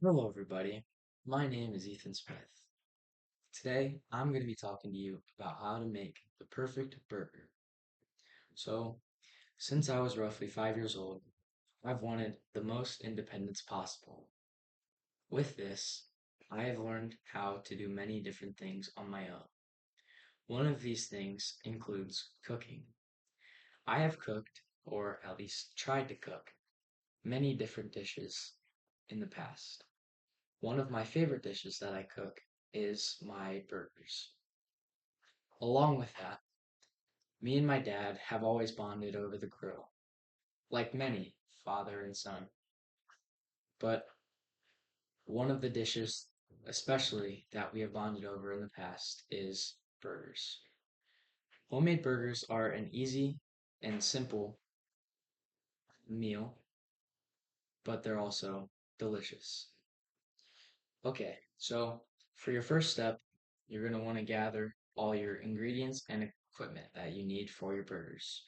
Hello, everybody. My name is Ethan Smith. Today, I'm going to be talking to you about how to make the perfect burger. So, since I was roughly 5 years old, I've wanted the most independence possible. With this, I have learned how to do many different things on my own. One of these things includes cooking. I have cooked, or at least tried to cook, many different dishes in the past. One of my favorite dishes that I cook is my burgers. Along with that, me and my dad have always bonded over the grill, like many father and son. But one of the dishes, especially that we have bonded over in the past, is burgers. Homemade burgers are an easy and simple meal, but they're also delicious. Okay, so for your first step, you're going to want to gather all your ingredients and equipment that you need for your burgers.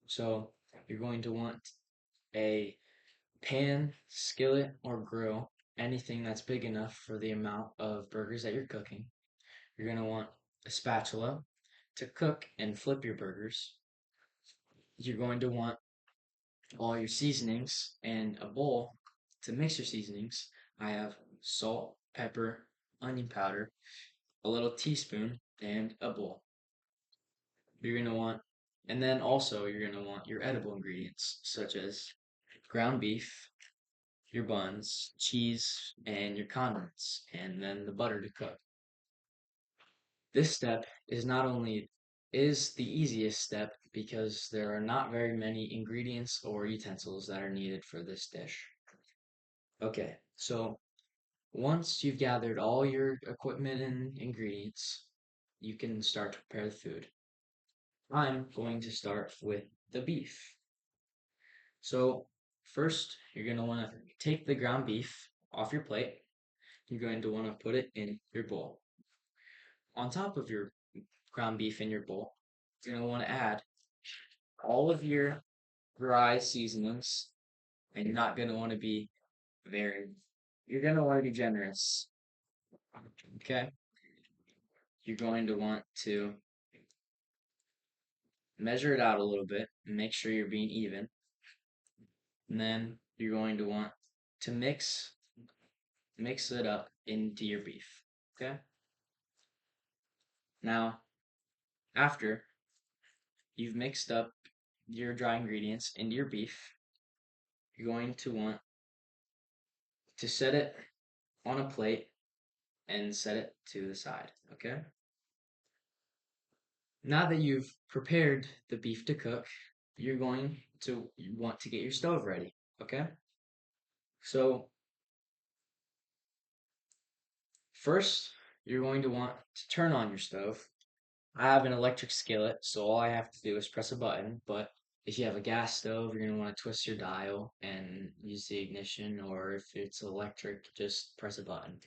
So you're going to want a pan, skillet, or grill, anything that's big enough for the amount of burgers that you're cooking. You're going to want a spatula to cook and flip your burgers. You're going to want all your seasonings and a bowl to mix your seasonings. I have salt, pepper, onion powder, a little teaspoon, and a bowl. You're going to want, and then also you're going to want your edible ingredients, such as ground beef, your buns, cheese, and your condiments, and then the butter to cook. This step is not only is the easiest step because there are not very many ingredients or utensils that are needed for this dish. Okay, so once you've gathered all your equipment and ingredients, you can start to prepare the food. I'm going to start with the beef. So first, you're going to want to take the ground beef off your plate. You're going to want to put it in your bowl. On top of your ground beef in your bowl, you're going to want to add all of your dry seasonings, and you're not going to want to be very, you're going to want to be generous. Okay? You're going to want to measure it out a little bit and make sure you're being even. And then you're going to want to mix it up into your beef. Okay? Now, after you've mixed up your dry ingredients into your beef, you're going to want to set it on a plate and set it to the side. Okay? Now that you've prepared the beef to cook, you're going to want to get your stove ready. Okay? So, first, you're going to want to turn on your stove. I have an electric skillet, so all I have to do is press a button. But if you have a gas stove, you're going to want to twist your dial and use the ignition, or if it's electric, just press a button.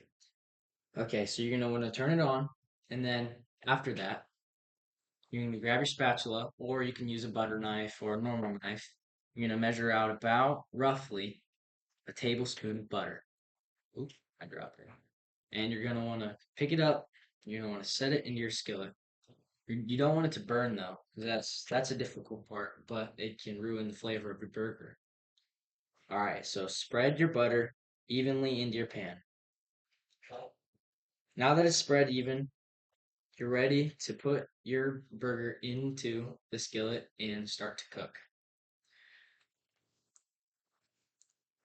Okay, so you're going to want to turn it on, and then after that, you're going to grab your spatula, or you can use a butter knife or a normal knife. You're going to measure out about roughly a tablespoon of butter. Oop, I dropped it. And you're going to want to pick it up. You're going to want to set it into your skillet. You don't want it to burn though, 'cause that's a difficult part, but it can ruin the flavor of your burger. All right, so spread your butter evenly into your pan. Now that it's spread even, you're ready to put your burger into the skillet and start to cook.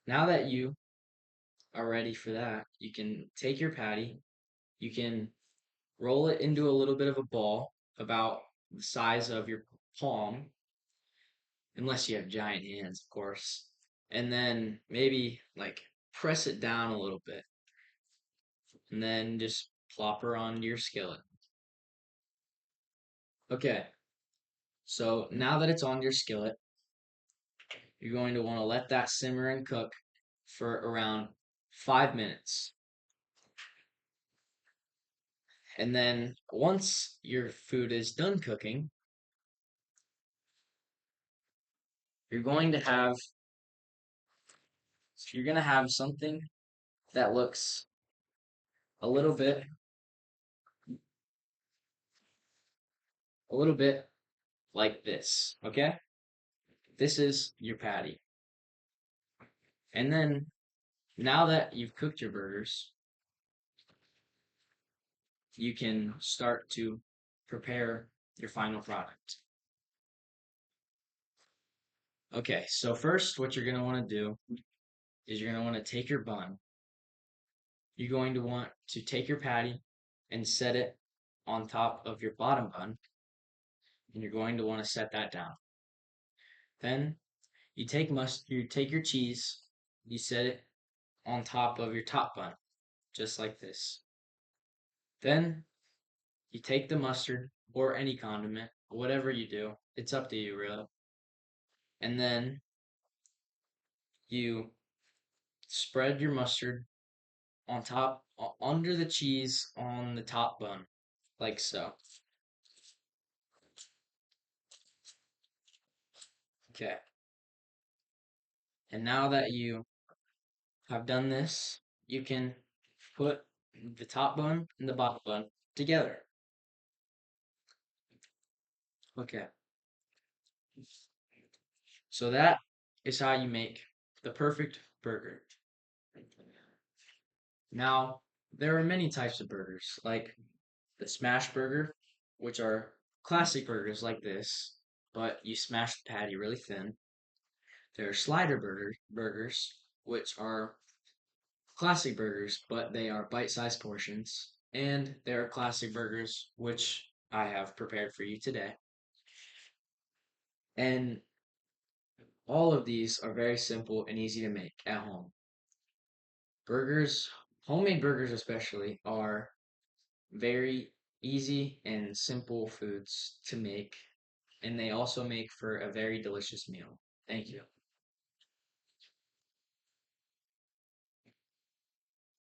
Now that you are ready for that, you can take your patty, you can roll it into a little bit of a ball about the size of your palm, unless you have giant hands, of course. And then maybe like press it down a little bit, and then just plop her onto your skillet. Okay, so now that it's on your skillet, you're going to want to let that simmer and cook for around 5 minutes. And then once your food is done cooking, you're going to have you're going to have something that looks a little bit, a little bit like this. Okay? This is your patty. And then now that you've cooked your burgers, you can start to prepare your final product. Okay, so first, what you're going to want to do is you're going to want to take your bun. You're going to want to take your patty and set it on top of your bottom bun, and you're going to want to set that down. Then you take your cheese, you set it on top of your top bun, just like this. Then you take the mustard or any condiment, whatever you do, it's up to you really. And then you spread your mustard on top, under the cheese on the top bun, like so. Okay. And now that you have done this, you can put the top bun and the bottom bun together. Okay. So that is how you make the perfect burger. Now, there are many types of burgers, like the smash burger, which are classic burgers like this, but you smash the patty really thin. There are burgers, which are classic burgers, but they are bite-sized portions. And there are classic burgers, which I have prepared for you today. And all of these are very simple and easy to make at home. Burgers, homemade burgers especially, are very easy and simple foods to make, and they also make for a very delicious meal. Thank you.